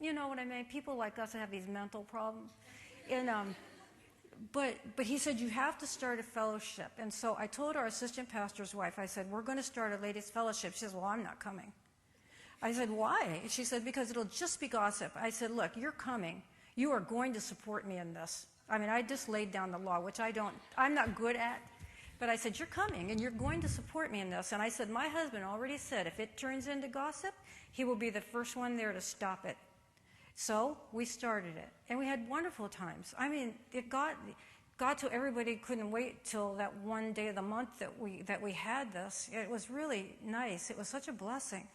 you know what I mean? People like us that have these mental problems. And, but he said, you have to start a fellowship. And so I told our assistant pastor's wife, I said, we're going to start a ladies' fellowship. She says, well, I'm not coming. I said, why? She said, because it'll just be gossip. I said, look, you're coming. You are going to support me in this. I mean, I just laid down the law, which I'm not good at. But I said, you're coming, and you're going to support me in this. And I said, my husband already said, if it turns into gossip, he will be the first one there to stop it. So we started it, and we had wonderful times. I mean, it got to everybody couldn't wait till that one day of the month that we had this. It was really nice. It was such a blessing.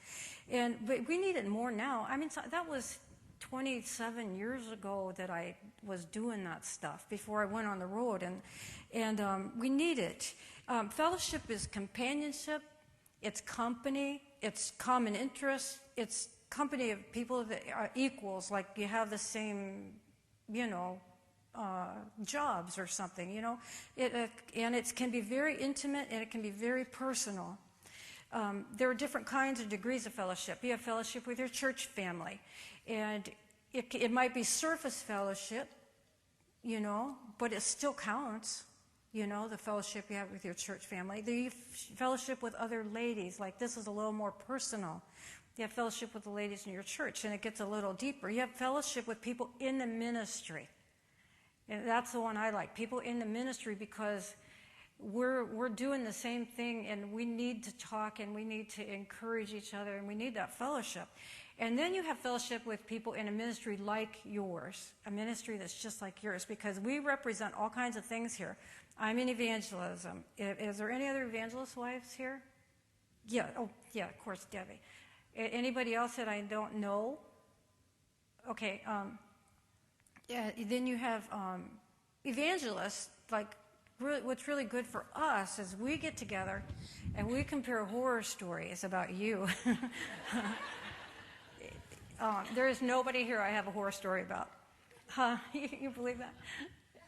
But we need it more now. I mean, so that was 27 years ago that I was doing that stuff before I went on the road, and we need it. Fellowship is companionship, it's company, it's common interest, it's company of people that are equals, like you have the same, jobs or something, and it can be very intimate and it can be very personal. There are different kinds of degrees of fellowship. You have fellowship with your church family, and it might be surface fellowship, but it still counts, the fellowship you have with your church family. The fellowship with other ladies, like this is a little more personal. You have fellowship with the ladies in your church, and it gets a little deeper. You have fellowship with people in the ministry. And that's the one I like, people in the ministry, because we're doing the same thing, and we need to talk, and we need to encourage each other, and we need that fellowship. And then you have fellowship with people in a ministry like yours, a ministry that's just like yours, because we represent all kinds of things here. I'm in evangelism. Is there any other evangelist wives here? Yeah, of course, Debbie. Anybody else that I don't know? Okay, then you have evangelists. Like, what's really good for us is we get together and we compare horror stories about you. There is nobody here I have a horror story about. Huh? You believe that?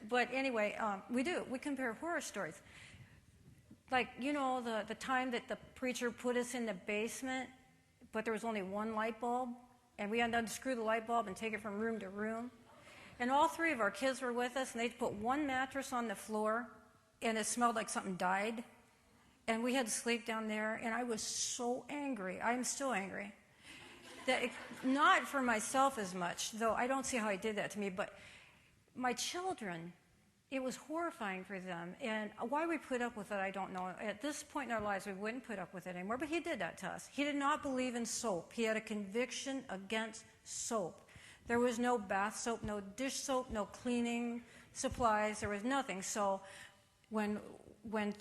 But anyway, we do. We compare horror stories. Like, the time that the preacher put us in the basement, but there was only one light bulb, and we had to unscrew the light bulb and take it from room to room. And all three of our kids were with us, and they put one mattress on the floor, and it smelled like something died. And we had to sleep down there, and I was so angry. I'm still angry. Not for myself as much, though I don't see how he did that to me, but my children, it was horrifying for them. And why we put up with it, I don't know. At this point in our lives, we wouldn't put up with it anymore, but he did that to us. He did not believe in soap. He had a conviction against soap. There was no bath soap, no dish soap, no cleaning supplies. There was nothing. So when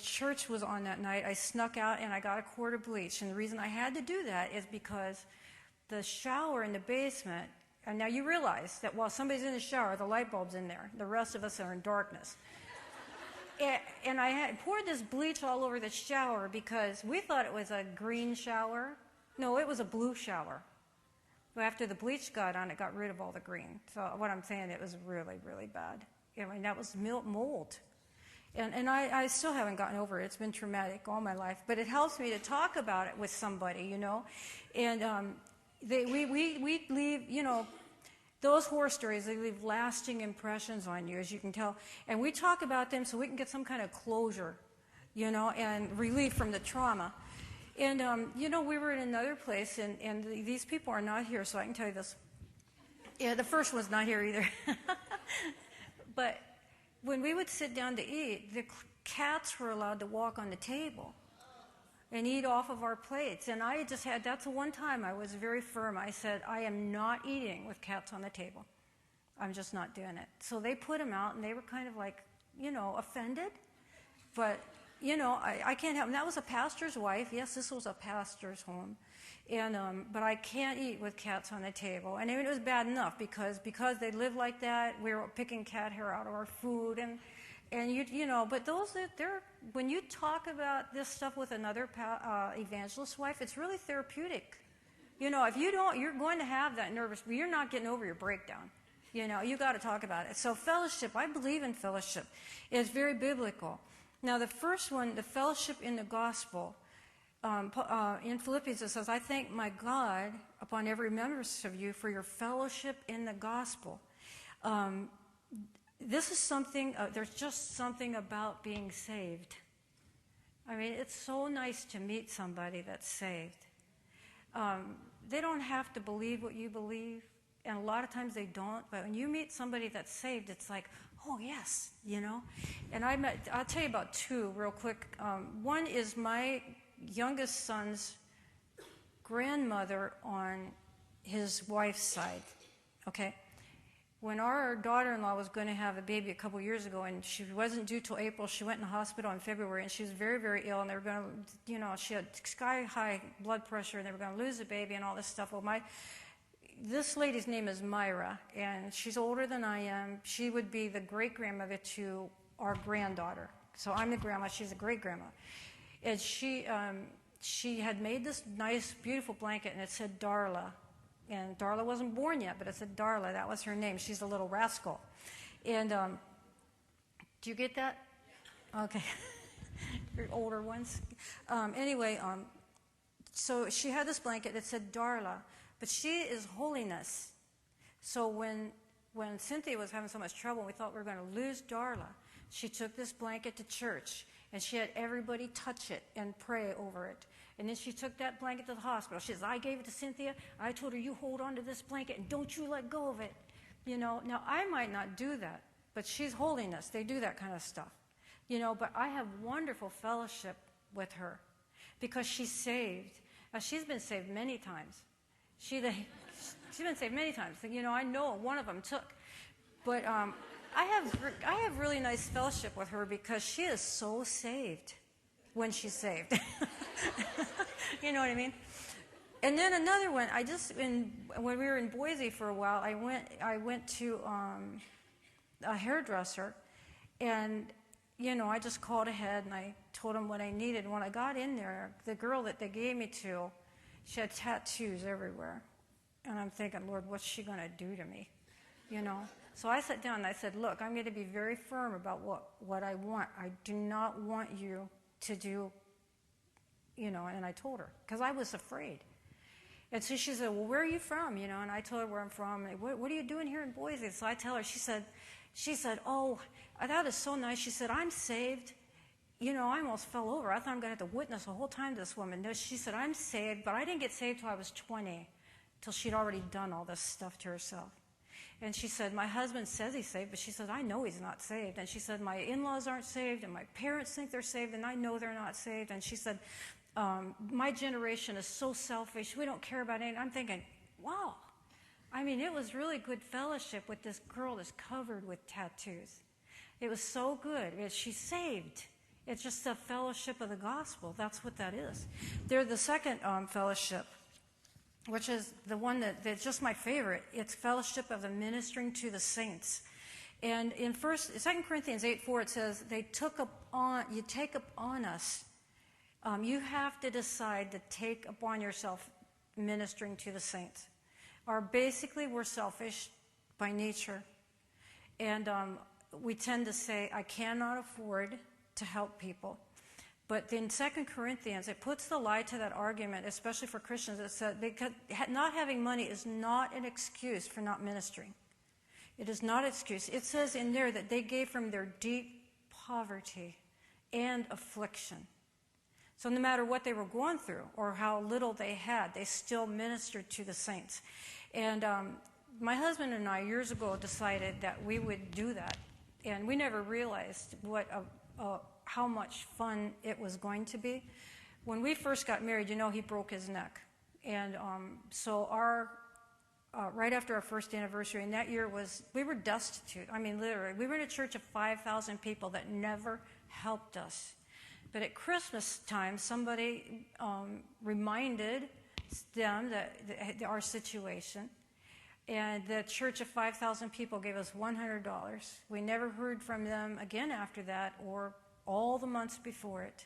church was on that night, I snuck out and I got a quart of bleach. And the reason I had to do that is because the shower in the basement, and now you realize that while somebody's in the shower, the light bulb's in there. The rest of us are in darkness. And I had poured this bleach all over the shower because we thought it was a green shower. No, it was a blue shower. But after the bleach got on, it got rid of all the green. So what I'm saying, it was really, really bad. I mean, that was mold. And I still haven't gotten over it. It's been traumatic all my life. But it helps me to talk about it with somebody, And we leave, those horror stories, they leave lasting impressions on you, as you can tell. And we talk about them so we can get some kind of closure, and relief from the trauma. And, we were in another place, and these people are not here, so I can tell you this. Yeah, the first one's not here either. But when we would sit down to eat, the cats were allowed to walk on the table and eat off of our plates. And that's the one time I was very firm. I said, I am not eating with cats on the table. I'm just not doing it. So they put them out, and they were kind of like, offended. But, I can't help them. That was a pastor's wife. Yes, this was a pastor's home. And but I can't eat with cats on the table. And it was bad enough because they live like that. We were picking cat hair out of our food. And but when you talk about this stuff with another evangelist wife, it's really therapeutic. If you don't, you're going to have that nervous, but you're not getting over your breakdown. You got to talk about it. So fellowship, I believe in fellowship. It's very biblical. Now the first one, the fellowship in the gospel, In Philippians it says, I thank my God upon every remembrance of you for your fellowship in the gospel. This is something, there's just something about being saved. I mean, it's so nice to meet somebody that's saved. They don't have to believe what you believe, and a lot of times they don't, but when you meet somebody that's saved, it's like, oh, yes, you know. And I'll tell you about two real quick. One is my youngest son's grandmother on his wife's side, okay? When our daughter-in-law was going to have a baby a couple years ago, and she wasn't due till April, she went in the hospital in February, and she was very, very ill, and they were going to, you know, she had sky-high blood pressure, and they were going to lose the baby and all this stuff. Well, this lady's name is Myra, and she's older than I am. She would be the great-grandmother to our granddaughter. So I'm the grandma, she's the great-grandma. And she had made this nice, beautiful blanket, and it said Darla. And Darla wasn't born yet, but it said Darla. That was her name. She's a little rascal. And do you get that? Okay. Your older ones. Anyway, so she had this blanket that said Darla, but she is holiness. So when Cynthia was having so much trouble, we thought we were going to lose Darla, she took this blanket to church, and she had everybody touch it and pray over it. And then she took that blanket to the hospital. She says, I gave it to Cynthia. I told her, you hold on to this blanket and don't you let go of it. You know, now I might not do that, but she's holiness. They do that kind of stuff. You know, but I have wonderful fellowship with her because she's saved. Now, she's been saved many times. She's been saved many times. You know, I know one of them took. But I have really nice fellowship with her because she is so saved when she's saved. You know what I mean? And then another one, when we were in Boise for a while, I went to a hairdresser, and, you know, I just called ahead and I told him what I needed. When I got in there, the girl that they gave me to, she had tattoos everywhere. And I'm thinking, Lord, what's she going to do to me? You know? So I sat down and I said, look, I'm going to be very firm about what I want. I do not want you to do, you know, and I told her, because I was afraid. And so she said, well, where are you from? You know, and I told her where I'm from. And what are you doing here in Boise? So I tell her, she said, oh, that is so nice. She said, I'm saved. You know, I almost fell over. I thought I'm going to have to witness the whole time to this woman. No, she said, I'm saved, but I didn't get saved till I was 20, till she'd already done all this stuff to herself. And she said, my husband says he's saved, but she said, I know he's not saved. And she said, my in-laws aren't saved, and my parents think they're saved, and I know they're not saved. And she said, my generation is so selfish. We don't care about anything. I'm thinking, wow. I mean, it was really good fellowship with this girl that's covered with tattoos. It was so good. She's saved. It's just the fellowship of the gospel. That's what that is. They're the second fellowship, which is the one that's just my favorite. It's fellowship of the ministering to the saints. And in 2 Corinthians 8:4, it says, you take upon us. You have to decide to take upon yourself ministering to the saints. Basically, we're selfish by nature. And we tend to say, I cannot afford to help people. But in 2 Corinthians, it puts the lie to that argument, especially for Christians. It said, because not having money is not an excuse for not ministering. It is not an excuse. It says in there that they gave from their deep poverty and affliction. So no matter what they were going through or how little they had, they still ministered to the saints. And my husband and I years ago decided that we would do that. And we never realized how much fun it was going to be. When we first got married, you know, he broke his neck. And so right after our first anniversary, and that year we were destitute. I mean, literally. We were in a church of 5,000 people that never helped us. But at Christmas time, somebody reminded them that our situation. And the church of 5,000 people gave us $100. We never heard from them again after that or all the months before it.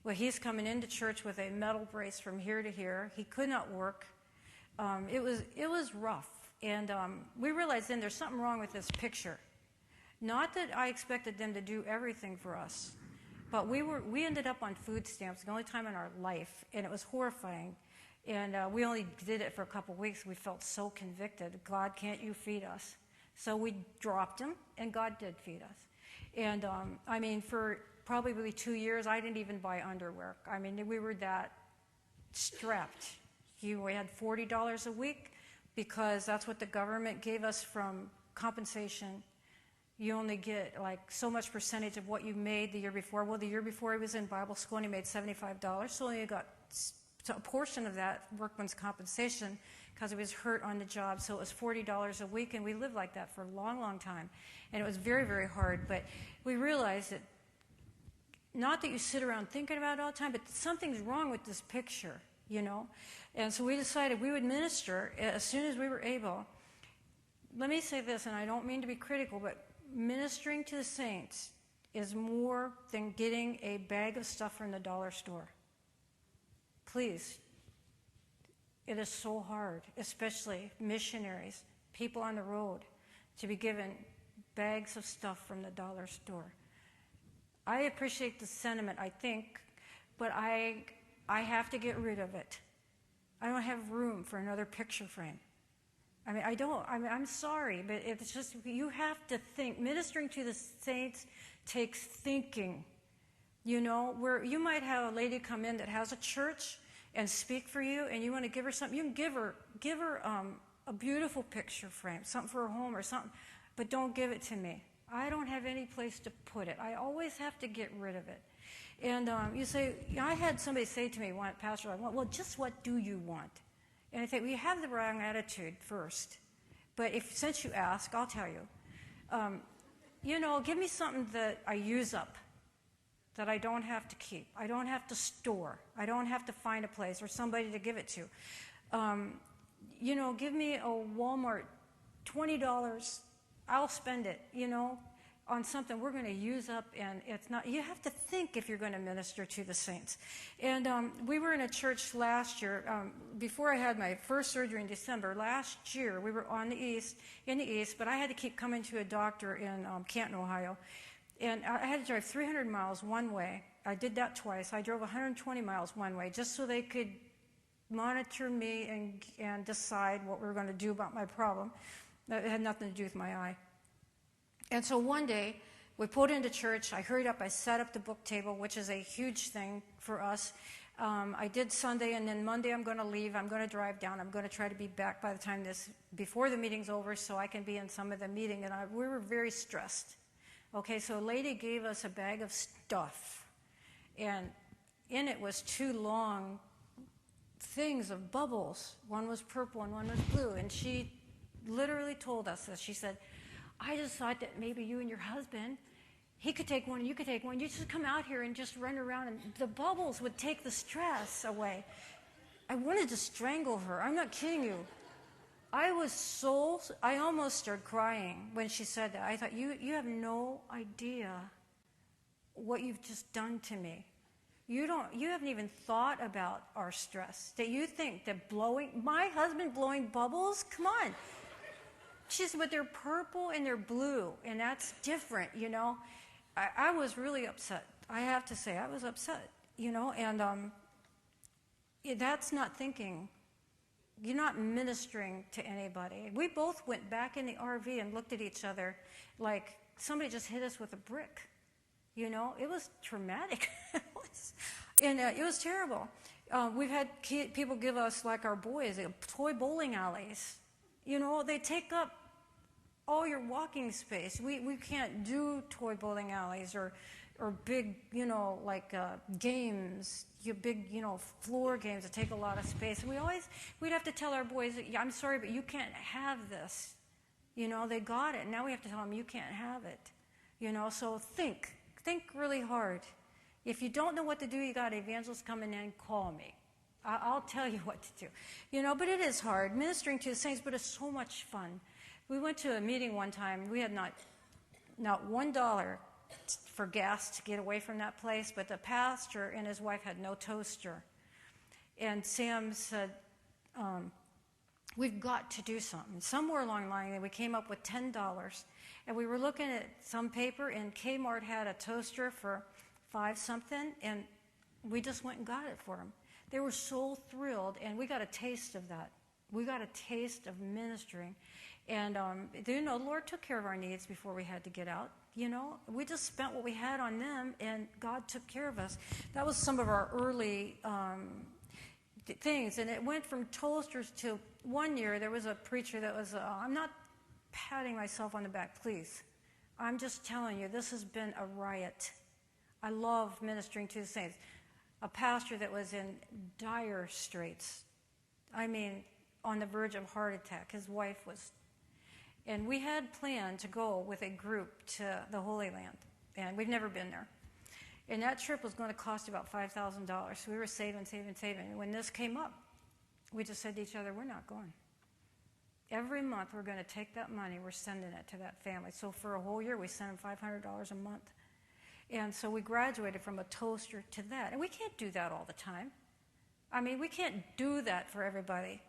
Well, he's coming into church with a metal brace from here to here. He could not work. It was rough. And we realized then there's something wrong with this picture. Not that I expected them to do everything for us, But we ended up on food stamps the only time in our life, and it was horrifying. And we only did it for a couple weeks. We felt so convicted. God, can't you feed us? So we dropped them, and God did feed us. And I mean, for probably 2 years, I didn't even buy underwear. I mean, we were that strapped. We had $40 a week because that's what the government gave us from compensation. You only get like so much percentage of what you made the year before. Well, the year before I was in Bible school and he made $75, so you got a portion of that workman's compensation because he was hurt on the job. So it was $40 a week, and we lived like that for a long, long time. And it was very, very hard. But we realized that not that you sit around thinking about it all the time, but something's wrong with this picture, you know. And so we decided we would minister as soon as we were able. Let me say this, and I don't mean to be critical, but ministering to the saints is more than getting a bag of stuff from the dollar store. Please. It is so hard, especially missionaries, people on the road, to be given bags of stuff from the dollar store. I appreciate the sentiment, I think, but I have to get rid of it. I don't have room for another picture frame. I mean, I don't. I mean, I'm sorry, but it's just, you have to think. Ministering to the saints takes thinking. You know, where you might have a lady come in that has a church and speak for you, and you want to give her something, you can give her a beautiful picture frame, something for her home or something, but don't give it to me. I don't have any place to put it. I always have to get rid of it. And you say, you know, I had somebody say to me, Pastor, I want, well, just what do you want? And I think, well, you have the wrong attitude first. But since you ask, I'll tell you. You know, give me something that I use up, that I don't have to keep. I don't have to store. I don't have to find a place or somebody to give it to. You know, give me a Walmart, $20. I'll spend it, you know, on something we're going to use up, and it's not, you have to think if you're going to minister to the saints. And we were in a church last year, before I had my first surgery in December, last year we were in the east, but I had to keep coming to a doctor in Canton, Ohio. And I had to drive 300 miles one way. I did that twice. I drove 120 miles one way just so they could monitor me and decide what we were going to do about my problem. It had nothing to do with my eye. And so one day, we pulled into church. I hurried up. I set up the book table, which is a huge thing for us. I did Sunday, and then Monday I'm going to leave. I'm going to drive down. I'm going to try to be back by the time before the meeting's over so I can be in some of the meeting. And we were very stressed. Okay, so a lady gave us a bag of stuff, and in it was 2 long things of bubbles. One was purple and one was blue, and she literally told us this. She said, I just thought that maybe you and your husband, he could take one and you could take one. You just come out here and just run around, and the bubbles would take the stress away. I wanted to strangle her. I'm not kidding you. I almost started crying when she said that. I thought, you have no idea what you've just done to me. You haven't even thought about our stress. That you think that my husband blowing bubbles? Come on. She said, but they're purple and they're blue, and that's different, you know. I was really upset. I have to say, I was upset, you know, and that's not thinking. You're not ministering to anybody. We both went back in the RV and looked at each other like somebody just hit us with a brick. You know, it was traumatic. It was terrible. We've had people give us, like our boys, toy bowling alleys. You know, they take up all your walking space. We can't do toy bowling alleys or big, you know, like games, big, you know, floor games that take a lot of space. And we'd have to tell our boys, I'm sorry, but you can't have this. You know, they got it. Now we have to tell them, you can't have it. You know, so think really hard. If you don't know what to do, you got evangelists coming in, call me. I'll tell you what to do. You know, but it is hard, ministering to the saints, but it's so much fun. We went to a meeting one time. We had not $1 for gas to get away from that place, but the pastor and his wife had no toaster. And Sam said, we've got to do something. Somewhere along the line, we came up with $10. And we were looking at some paper, and Kmart had a toaster for 5 something, and we just went and got it for them. They were so thrilled, and we got a taste of that. We got a taste of ministering. And, the Lord took care of our needs before we had to get out. We just spent what we had on them, and God took care of us. That was some of our early things. And it went from toasters to one year, there was a preacher that was, I'm not patting myself on the back, please. I'm just telling you, this has been a riot. I love ministering to the saints. A pastor that was in dire straits. I mean, on the verge of heart attack. His wife was. And we had planned to go with a group to the Holy Land. And we've never been there. And that trip was going to cost about $5,000. So we were saving. And when this came up, we just said to each other, we're not going. Every month we're going to take that money, we're sending it to that family. So for a whole year we sent them $500 a month. And so we graduated from a toaster to that. And we can't do that all the time. I mean, we can't do that for everybody.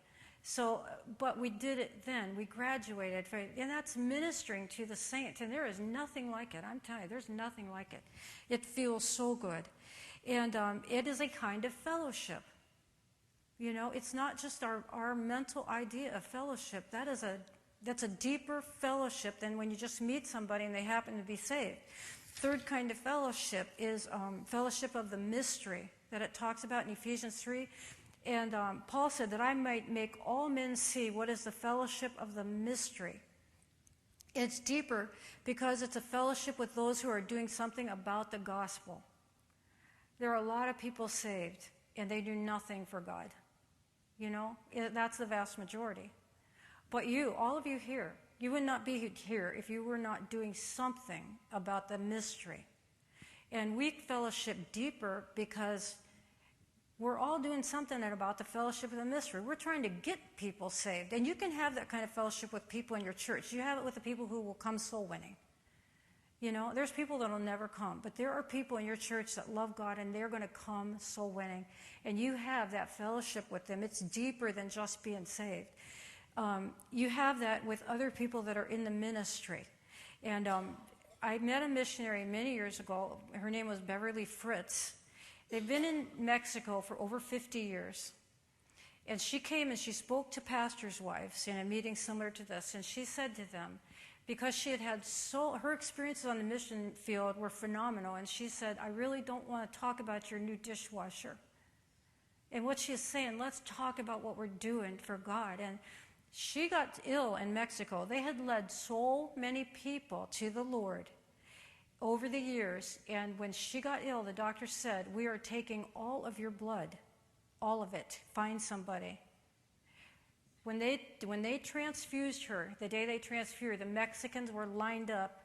So, but we did it then. We graduated. And that's ministering to the saints. And there is nothing like it. I'm telling you, there's nothing like it. It feels so good. And it is a kind of fellowship. It's not just our mental idea of fellowship. That's a deeper fellowship than when you just meet somebody and they happen to be saved. Third kind of fellowship is fellowship of the mystery that it talks about in Ephesians 3. And Paul said that I might make all men see what is the fellowship of the mystery. It's deeper because it's a fellowship with those who are doing something about the gospel. There are a lot of people saved, and they do nothing for God. That's the vast majority. But all of you here, you would not be here if you were not doing something about the mystery. And we fellowship deeper because we're all doing something about the fellowship of the mystery. We're trying to get people saved. And you can have that kind of fellowship with people in your church. You have it with the people who will come soul winning. There's people that will never come. But there are people in your church that love God, and they're going to come soul winning. And you have that fellowship with them. It's deeper than just being saved. You have that with other people that are in the ministry. And I met a missionary many years ago. Her name was Beverly Fritz. They've been in Mexico for over 50 years. And she came and she spoke to pastors' wives in a meeting similar to this. And she said to them, because she had her experiences on the mission field were phenomenal. And she said, I really don't want to talk about your new dishwasher. And what she is saying, let's talk about what we're doing for God. And she got ill in Mexico. They had led so many people to the Lord over the years. And when she got ill, the doctor said, we are taking all of your blood, all of it. Find somebody. When they transfused her, the day they transfused her, the Mexicans were lined up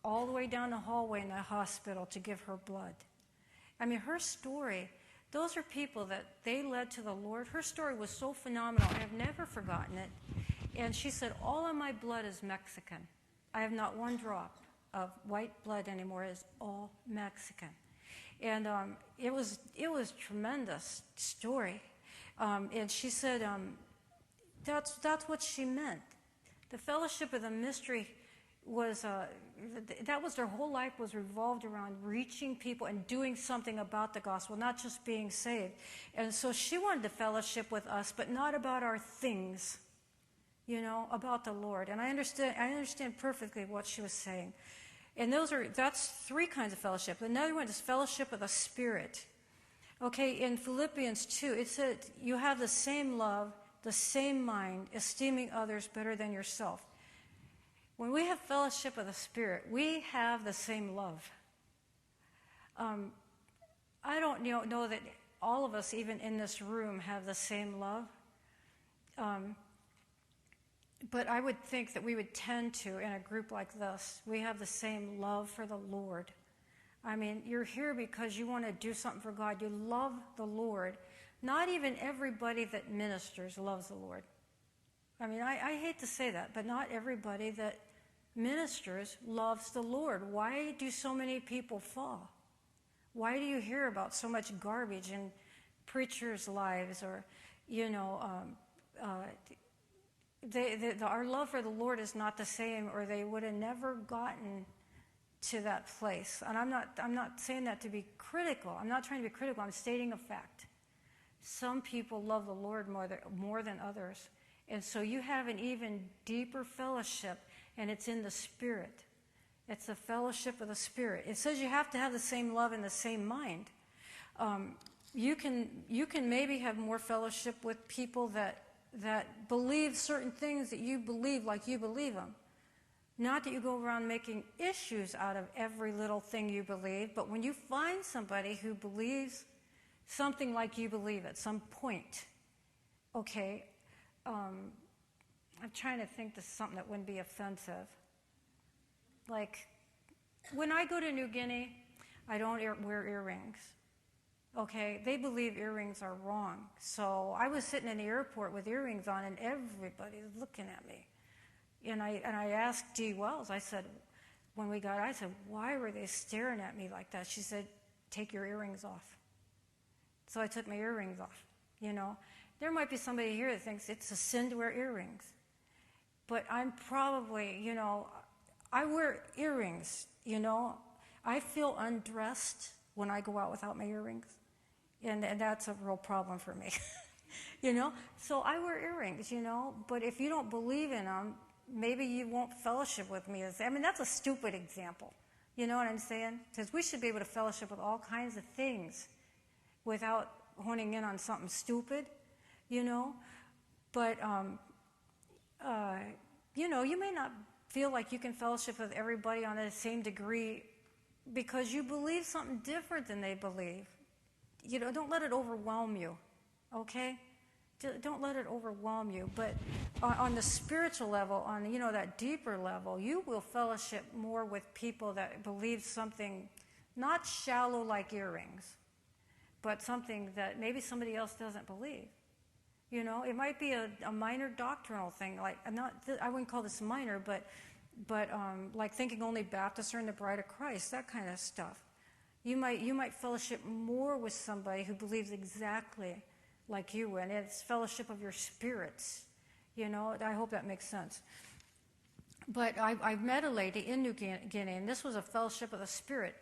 all the way down the hallway in the hospital to give her blood. I mean, her story, those are people that they led to the Lord. Her story was so phenomenal. I have never forgotten it. And she said, all of my blood is Mexican. I have not one drop of white blood anymore. It's all Mexican. And it was tremendous story. And she said, that's what she meant. The fellowship of the mystery was, that was their whole life was revolved around reaching people and doing something about the gospel, not just being saved. And so she wanted to fellowship with us, but not about our things, about the Lord. And I understand perfectly what she was saying. And that's 3 kinds of fellowship. Another one is fellowship of the Spirit. Okay, in Philippians 2, it said, you have the same love, the same mind, esteeming others better than yourself. When we have fellowship of the Spirit, we have the same love. I don't know that all of us, even in this room, have the same love. But I would think that we would tend to, in a group like this, we have the same love for the Lord. I mean, you're here because you want to do something for God. You love the Lord. Not even everybody that ministers loves the Lord. I mean, I hate to say that, but not everybody that ministers loves the Lord. Why do so many people fall? Why do you hear about so much garbage in preachers' lives? Or, our love for the Lord is not the same, or they would have never gotten to that place. And I'm not saying that to be critical. I'm not trying to be critical. I'm stating a fact. Some people love the Lord more than others. And so you have an even deeper fellowship, and it's in the Spirit. It's the fellowship of the Spirit. It says you have to have the same love and the same mind. You can maybe have more fellowship with people that believe certain things that you believe like you believe them. Not that you go around making issues out of every little thing you believe, but when you find somebody who believes something like you believe at some point, okay, I'm trying to think of something that wouldn't be offensive. Like, when I go to New Guinea, I don't wear earrings. Okay, they believe earrings are wrong. So I was sitting in the airport with earrings on, and everybody's looking at me. And I asked Dee Wells, I said, when we got out, I said, why were they staring at me like that? She said, take your earrings off. So I took my earrings off, you know. There might be somebody here that thinks it's a sin to wear earrings. But I'm probably, you know, I wear earrings, you know. I feel undressed when I go out without my earrings. And that's a real problem for me, you know. So I wear earrings, you know. But if you don't believe in them, maybe you won't fellowship with me. I mean, that's a stupid example. You know what I'm saying? Because we should be able to fellowship with all kinds of things without honing in on something stupid, you know. But, you know, you may not feel like you can fellowship with everybody on the same degree because you believe something different than they believe. You know, don't let it overwhelm you, okay? Don't let it overwhelm you. But on the spiritual level, on, you know, that deeper level, you will fellowship more with people that believe something not shallow like earrings, but something that maybe somebody else doesn't believe. You know, it might be a minor doctrinal thing. Like, I wouldn't call this minor, but like thinking only Baptists are in the bride of Christ, that kind of stuff. You might fellowship more with somebody who believes exactly like you, and it's fellowship of your spirits. You know, I hope that makes sense. But I met a lady in New Guinea, and this was a fellowship of the Spirit.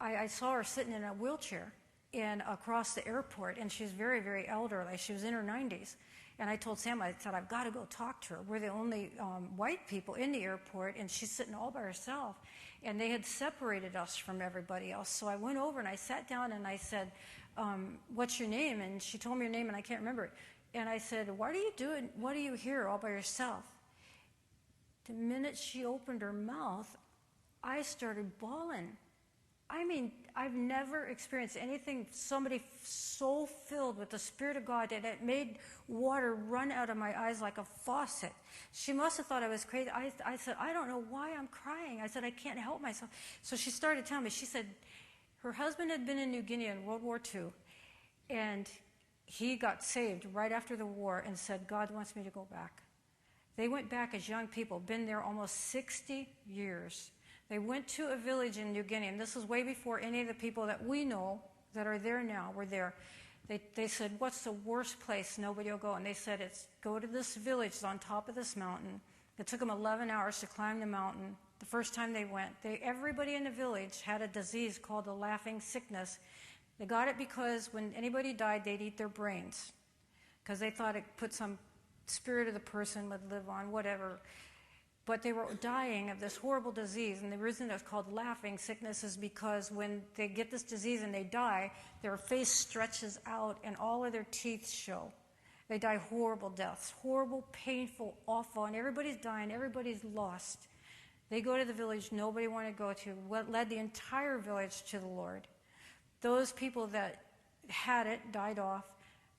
I saw her sitting in a wheelchair across the airport, and she's very, very elderly. She was in her 90s. And I told Sam, I said, I've got to go talk to her. We're the only white people in the airport, and she's sitting all by herself. And they had separated us from everybody else. So I went over and I sat down and I said, what's your name? And she told me her name, and I can't remember it. And I said, what are you here all by yourself? The minute she opened her mouth, I started bawling. I mean, I've never experienced anything, somebody so filled with the Spirit of God that it made water run out of my eyes like a faucet. She must have thought I was crazy. I said, I don't know why I'm crying. I said, I can't help myself. So she started telling me, she said her husband had been in New Guinea in World War II, and he got saved right after the war and said, God wants me to go back. They went back as young people, been there almost 60 years. They went to a village in New Guinea, and this is way before any of the people that we know that are there now were there. They said, what's the worst place nobody will go? And they said, go to this village on top of this mountain. It took them 11 hours to climb the mountain. The first time they went, everybody in the village had a disease called the laughing sickness. They got it because when anybody died, they'd eat their brains because they thought it put some spirit of the person would live on, whatever. But they were dying of this horrible disease, and the reason it's called laughing sickness is because when they get this disease and they die, their face stretches out and all of their teeth show. They die horrible deaths, horrible, painful, awful, and everybody's dying, everybody's lost. They go to the village nobody wanted to go to, what led the entire village to the Lord. Those people that had it died off.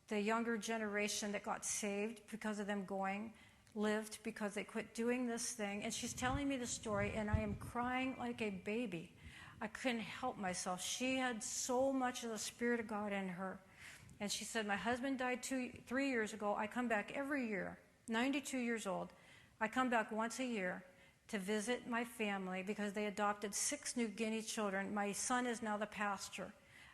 The younger generation that got saved because of them going lived because they quit doing this thing. And she's telling me the story, and I am crying like a baby. I couldn't help myself. She had so much of the Spirit of God in her. And she said, my husband died 3 years ago. I come back every year, 92 years old. I come back once a year to visit my family because they adopted 6 New Guinea children. My son is now the pastor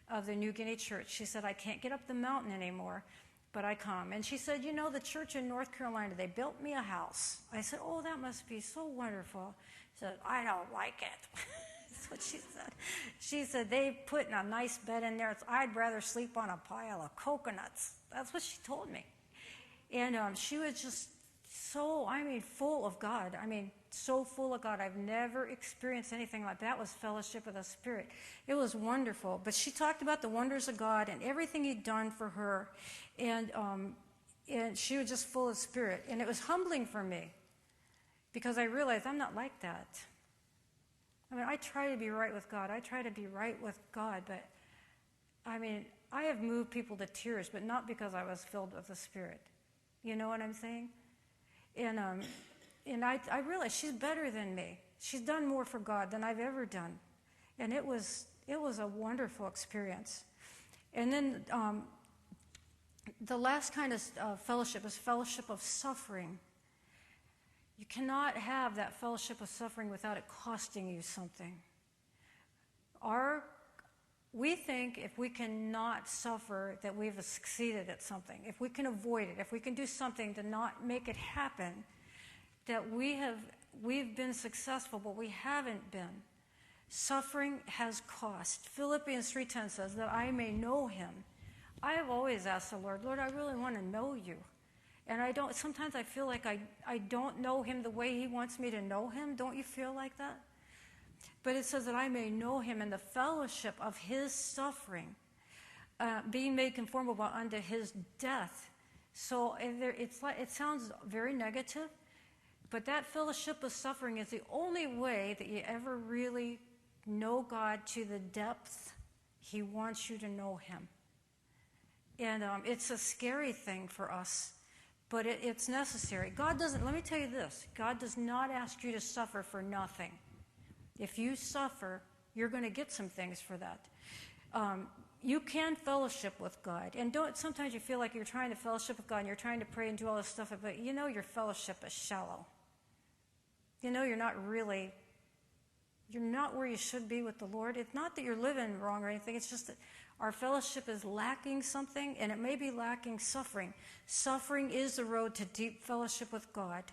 of the New Guinea church. She said, I can't get up the mountain anymore. but I come. And she said, you know, the church in North Carolina, they built me a house. I said, oh, that must be so wonderful. She said, I don't like it. That's what she said. She said, they put a nice bed in there. I'd rather sleep on a pile of coconuts. That's what she told me. And she was just so, full of God. So full of God. I've never experienced anything like that. That was fellowship of the Spirit. It was wonderful. But she talked about the wonders of God and everything He'd done for her. And she was just full of Spirit. And it was humbling for me because I realized I'm not like that. I try to be right with God. I try to be right with God. But, I have moved people to tears, but not because I was filled with the Spirit. You know what I'm saying? And I realized she's better than me. She's done more for God than I've ever done. And it was a wonderful experience. And then the last kind of fellowship is fellowship of suffering. You cannot have that fellowship of suffering without it costing you something. We think if we cannot suffer that we've succeeded at something, if we can avoid it, if we can do something to not make it happen, that we've been successful, but we haven't been. Suffering has cost. Philippians 3:10 says that I may know Him. I have always asked the Lord, I really want to know you. And sometimes I feel like I don't know Him the way He wants me to know Him. Don't you feel like that? But it says that I may know Him in the fellowship of His suffering, being made conformable unto His death. So it sounds very negative, but that fellowship of suffering is the only way that you ever really know God to the depth He wants you to know Him. And it's a scary thing for us, but it's necessary. Let me tell you this, God does not ask you to suffer for nothing. If you suffer, you're going to get some things for that. You can fellowship with God. And sometimes you feel like you're trying to fellowship with God and you're trying to pray and do all this stuff, but your fellowship is shallow. You're not where you should be with the Lord. It's not that you're living wrong or anything. It's just that our fellowship is lacking something, and it may be lacking suffering. Suffering is the road to deep fellowship with God.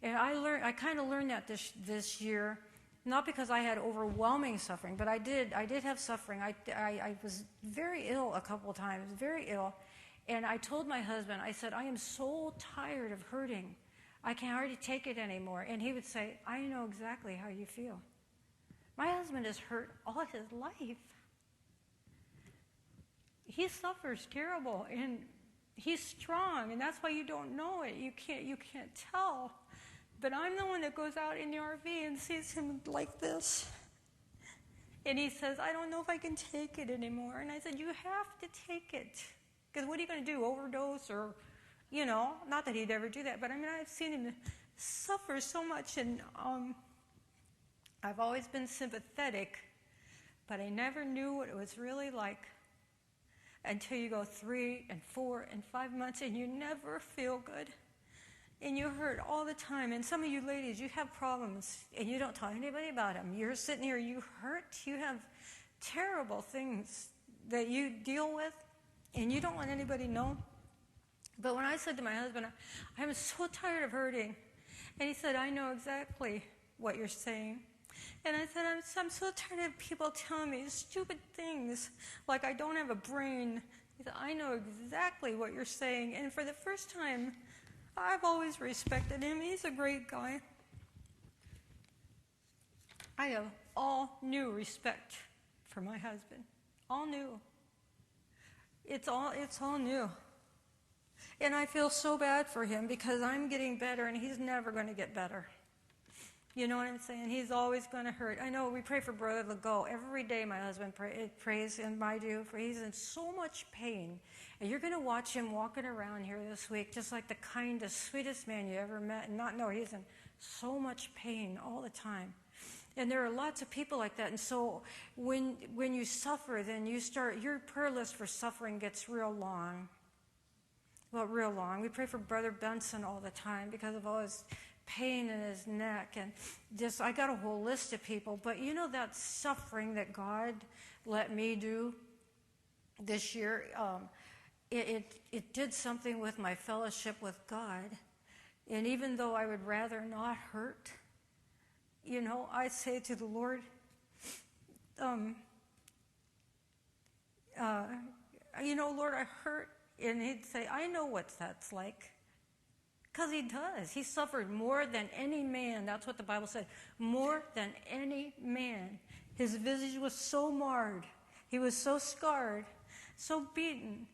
And I kind of learned that this year. Not because I had overwhelming suffering, but I did have suffering. I was very ill a couple of times, very ill. And I told my husband, I said, I am so tired of hurting. I can hardly take it anymore. And he would say, I know exactly how you feel. My husband has hurt all his life. He suffers terrible, and he's strong, and that's why you don't know it. You can't tell. But I'm the one that goes out in the RV and sees him like this. And he says, I don't know if I can take it anymore. And I said, you have to take it. Because what are you going to do, overdose or, not that he'd ever do that. But I've seen him suffer so much. And I've always been sympathetic, but I never knew what it was really like until you go 3 and 4 and 5 months and you never feel good. And you hurt all the time. And some of you ladies, you have problems, and you don't tell anybody about them. You're sitting here, you hurt. You have terrible things that you deal with, and you don't want anybody to know. But when I said to my husband, I'm so tired of hurting, and he said, I know exactly what you're saying. And I said, I'm so tired of people telling me stupid things, like I don't have a brain. He said, I know exactly what you're saying. And for the first time, I've always respected him. He's a great guy. I have all new respect for my husband. All new. It's all new. And I feel so bad for him because I'm getting better and he's never going to get better. You know what I'm saying? He's always going to hurt. I know we pray for Brother Legault. Every day my husband prays, and I do, for he's in so much pain. And you're going to watch him walking around here this week just like the kindest, sweetest man you ever met, and not know he's in so much pain all the time. And there are lots of people like that. And so when you suffer, then your prayer list for suffering gets real long. Well, real long. We pray for Brother Benson all the time because of all his pain in his neck, and I got a whole list of people. But that suffering that God let me do this year, it did something with my fellowship with God. And even though I would rather not hurt, I say to the Lord, Lord, I hurt. And he'd say, I know what that's like. Because he does. He suffered more than any man. That's what the Bible said. More than any man. His visage was so marred. He was so scarred, so beaten,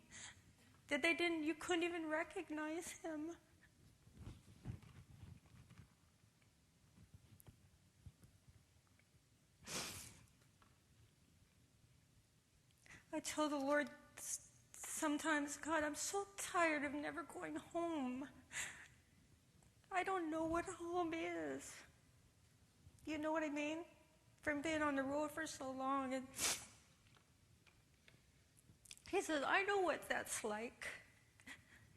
that you couldn't even recognize him. I tell the Lord sometimes, God, I'm so tired of never going home. I don't know what home is. You know what I mean? From being on the road for so long. And he says, I know what that's like.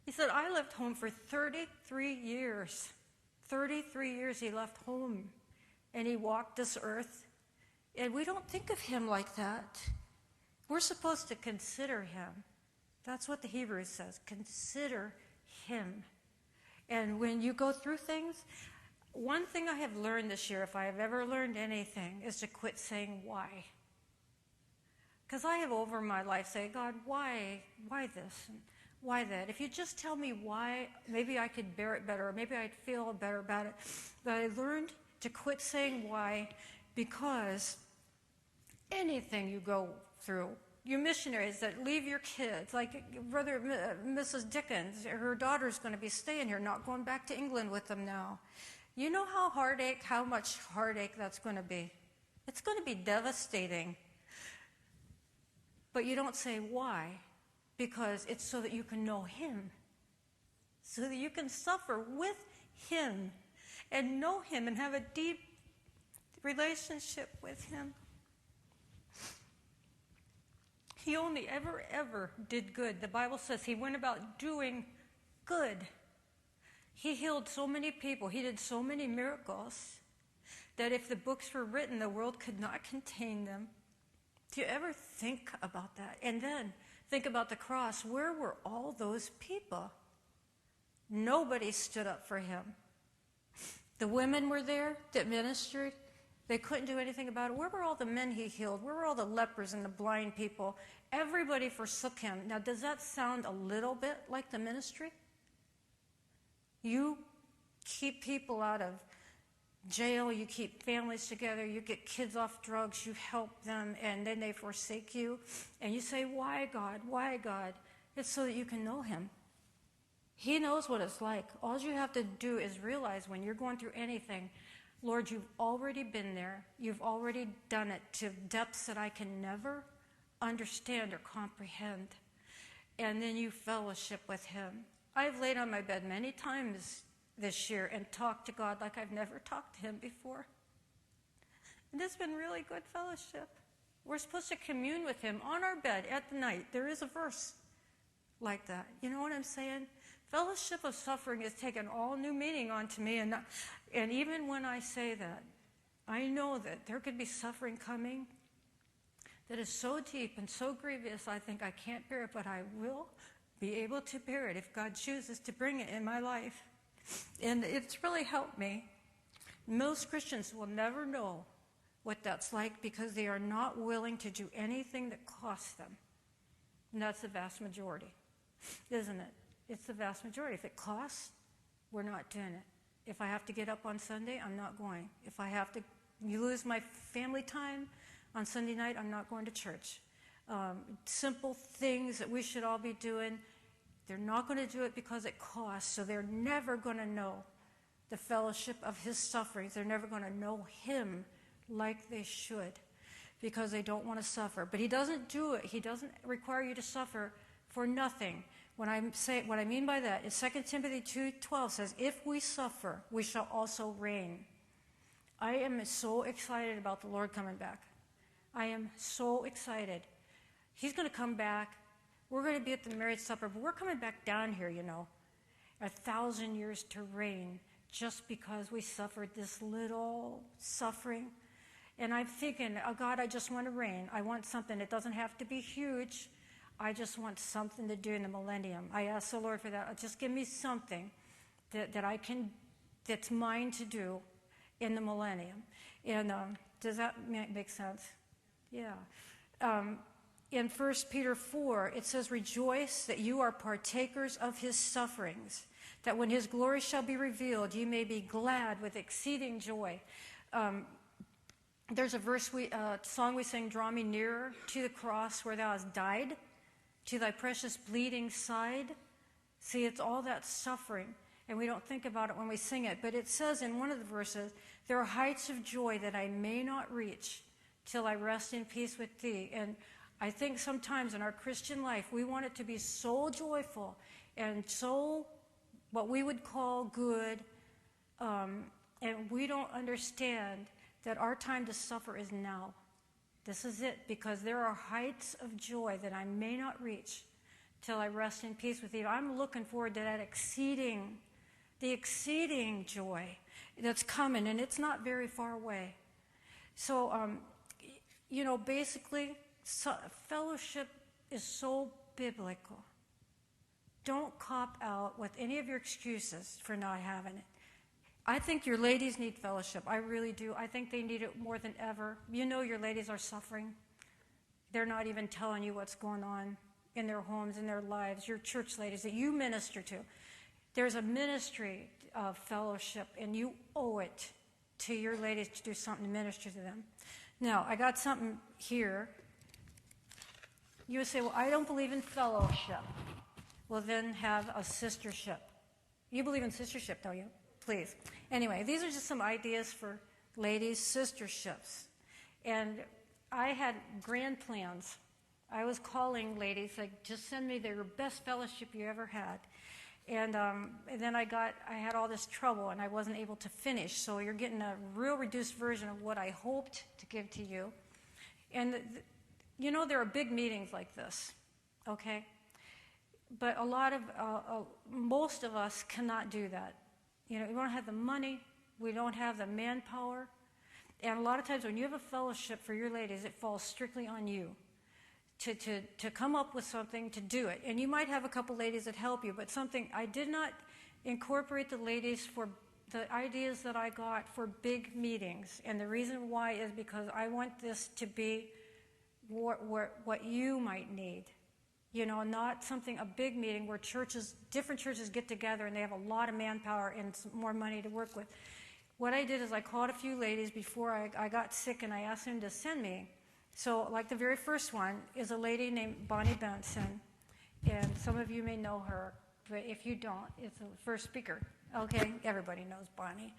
He said, I left home for 33 years. 33 years he left home. And he walked this earth. And we don't think of him like that. We're supposed to consider him. That's what the Hebrews says. Consider him. And when you go through things, one thing I have learned this year, if I have ever learned anything, is to quit saying why. Because I have over my life said, God, why this and why that? If you just tell me why, maybe I could bear it better, or maybe I'd feel better about it. But I learned to quit saying why, because anything you go through, you missionaries that leave your kids, like Mrs. Dickens, her daughter's going to be staying here, not going back to England with them now. You know how much heartache that's going to be. It's going to be devastating. But you don't say why, because it's so that you can know him, so that you can suffer with him and know him and have a deep relationship with him. He only ever did good. The Bible says he went about doing good. He healed so many people. He did so many miracles that if the books were written, the world could not contain them. Do you ever think about that? And then think about the cross. Where were all those people? Nobody stood up for him. The women were there that ministered. They couldn't do anything about it. Where were all the men he healed? Where were all the lepers and the blind people? Everybody forsook him. Now, does that sound a little bit like the ministry? You keep people out of jail, you keep families together, you get kids off drugs, you help them, and then they forsake you. And you say, why, God? Why, God? It's so that you can know him. He knows what it's like. All you have to do is realize when you're going through anything, Lord, you've already been there. You've already done it to depths that I can never understand or comprehend. And then you fellowship with him. I've laid on my bed many times this year and talked to God like I've never talked to him before. And it's been really good fellowship. We're supposed to commune with him on our bed at the night. There is a verse like that. You know what I'm saying? Fellowship of suffering has taken all new meaning onto me. And even when I say that, I know that there could be suffering coming that is so deep and so grievous, I think I can't bear it, but I will be able to bear it if God chooses to bring it in my life. And it's really helped me. Most Christians will never know what that's like because they are not willing to do anything that costs them. And that's the vast majority, isn't it? It's the vast majority. If it costs, we're not doing it. If I have to get up on Sunday, I'm not going. If I have to lose my family time on Sunday night, I'm not going to church. Simple things that we should all be doing, they're not going to do it because it costs, so they're never going to know the fellowship of his sufferings. They're never going to know him like they should because they don't want to suffer. But he doesn't do it. He doesn't require you to suffer for nothing. What I mean by that is 2 Timothy 2:12 says, if we suffer, we shall also reign. I am so excited about the Lord coming back. I am so excited. He's going to come back. We're going to be at the marriage supper, but we're coming back down here, 1,000 years to reign just because we suffered this little suffering. And I'm thinking, oh God, I just want to reign. I want something. It doesn't have to be huge. I just want something to do in the millennium. I asked the Lord for that. Just give me something that I can, that's mine to do in the millennium. And does that make sense? Yeah. In 1 Peter 4, it says, rejoice that you are partakers of his sufferings, that when his glory shall be revealed, you may be glad with exceeding joy. There's a song we sing, draw me nearer to the cross where thou hast died, to thy precious bleeding side. See, it's all that suffering, and we don't think about it when we sing it. But it says in one of the verses, there are heights of joy that I may not reach till I rest in peace with thee. And I think sometimes in our Christian life, we want it to be so joyful and so what we would call good, and we don't understand that our time to suffer is now. This is it, because there are heights of joy that I may not reach till I rest in peace with thee. I'm looking forward to that the exceeding joy that's coming, and it's not very far away. So, basically, fellowship is so biblical. Don't cop out with any of your excuses for not having it. I think your ladies need fellowship. I really do. I think they need it more than ever. You know your ladies are suffering. They're not even telling you what's going on in their homes, in their lives. Your church ladies that you minister to. There's a ministry of fellowship, and you owe it to your ladies to do something to minister to them. Now, I got something here. You would say, well, I don't believe in fellowship. Well, then have a sistership. You believe in sistership, don't you? Please. Anyway, these are just some ideas for ladies' sisterships. And I had grand plans. I was calling ladies, like, just send me their best fellowship you ever had. And then I had all this trouble, and I wasn't able to finish. So you're getting a real reduced version of what I hoped to give to you. And, there are big meetings like this, okay? But most of us cannot do that. We don't have the money. We don't have the manpower. And a lot of times when you have a fellowship for your ladies, it falls strictly on you to come up with something to do it. And you might have a couple ladies that help you, but I did not incorporate the ladies for the ideas that I got for big meetings. And the reason why is because I want this to be what you might need. Not a big meeting where different churches get together and they have a lot of manpower and more money to work with. What I did is I called a few ladies before I got sick, and I asked them to send me. So, like the very first one is a lady named Bonnie Benson, and some of you may know her, but if you don't, it's the first speaker. Okay, everybody knows Bonnie.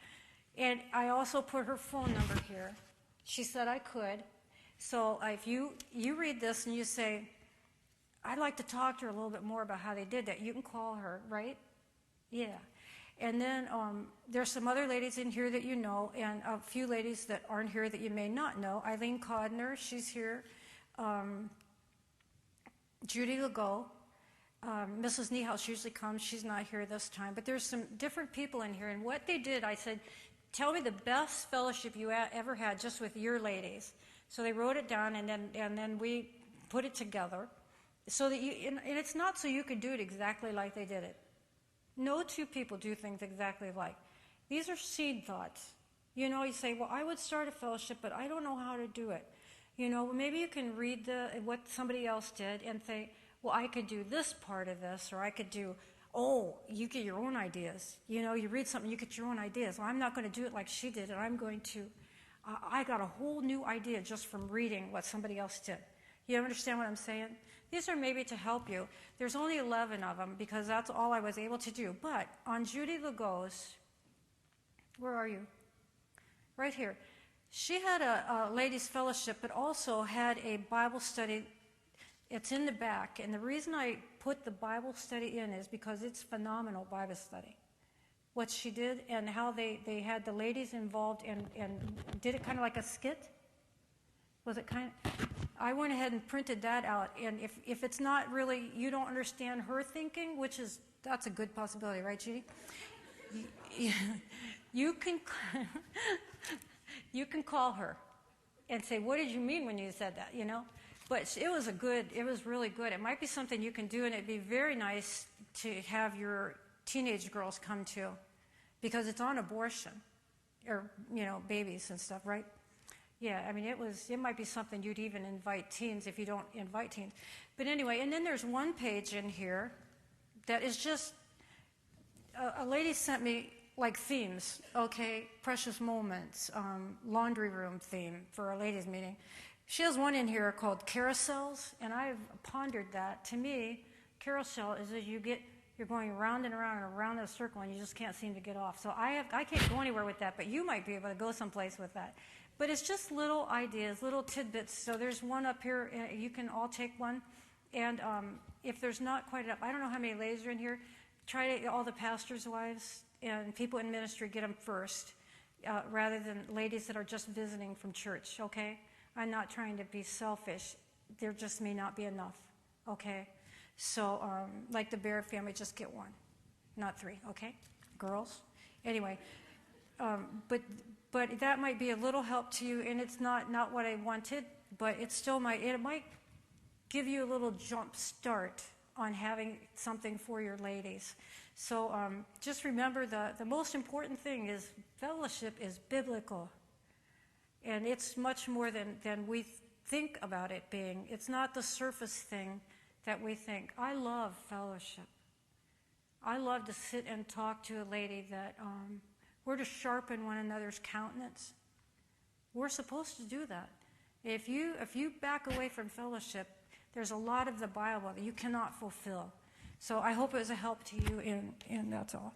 And I also put her phone number here. She said I could. So if you read this and you say, I'd like to talk to her a little bit more about how they did that, you can call her, right? Yeah. And then there's some other ladies in here that you know, and a few ladies that aren't here that you may not know. Eileen Codner, she's here. Judy Legault. Mrs. Niehaus usually comes. She's not here this time. But there's some different people in here. And what they did, I said, tell me the best fellowship you ever had just with your ladies. So they wrote it down, and then we put it together. So that and it's not so you could do it exactly like they did it. No two people do things exactly alike. These are seed thoughts. You say, well, I would start a fellowship, but I don't know how to do it. Maybe you can read what somebody else did and say, well, I could do this part of this, or I could do, you get your own ideas. You read something, you get your own ideas. Well, I'm not going to do it like she did, and I'm going to, I got a whole new idea just from reading what somebody else did. You understand what I'm saying? These are maybe to help you. There's only 11 of them because that's all I was able to do. But on Judy Legault's, where are you? Right here. She had a ladies' fellowship, but also had a Bible study. It's in the back. And the reason I put the Bible study in is because it's phenomenal Bible study. What she did and how they had the ladies involved and did it kind of like a skit. Was it kind of... I went ahead and printed that out, and if it's not really, you don't understand her thinking, that's a good possibility, right, Judy? You can call her and say, what did you mean when you said that, But it was really good. It might be something you can do, and it'd be very nice to have your teenage girls come to, because it's on abortion, or, babies and stuff, right? Yeah, I mean, it might be something you'd even invite teens if you don't invite teens. But anyway, and then there's one page in here that is just, a lady sent me like themes, okay, precious moments, laundry room theme for a ladies' meeting. She has one in here called carousels, and I've pondered that. To me, carousel is that you're going round and around and around in a circle, and you just can't seem to get off. So I can't go anywhere with that, but you might be able to go someplace with that. But it's just little ideas, little tidbits. So there's one up here. You can all take one. And if there's not quite enough, I don't know how many ladies are in here. Try to, all the pastors' wives and people in ministry, get them first, rather than ladies that are just visiting from church, okay? I'm not trying to be selfish. There just may not be enough, okay? So like the Bear family, just get one, not three, okay? Girls? Anyway, but that might be a little help to you, and it's not what I wanted, but it might give you a little jump start on having something for your ladies. So just remember the most important thing is fellowship is biblical, and it's much more than we think about it being. It's not the surface thing that we think. I love fellowship. I love to sit and talk to a lady that we're to sharpen one another's countenance. We're supposed to do that. If you back away from fellowship, there's a lot of the Bible that you cannot fulfill. So I hope it was a help to you, and that's all.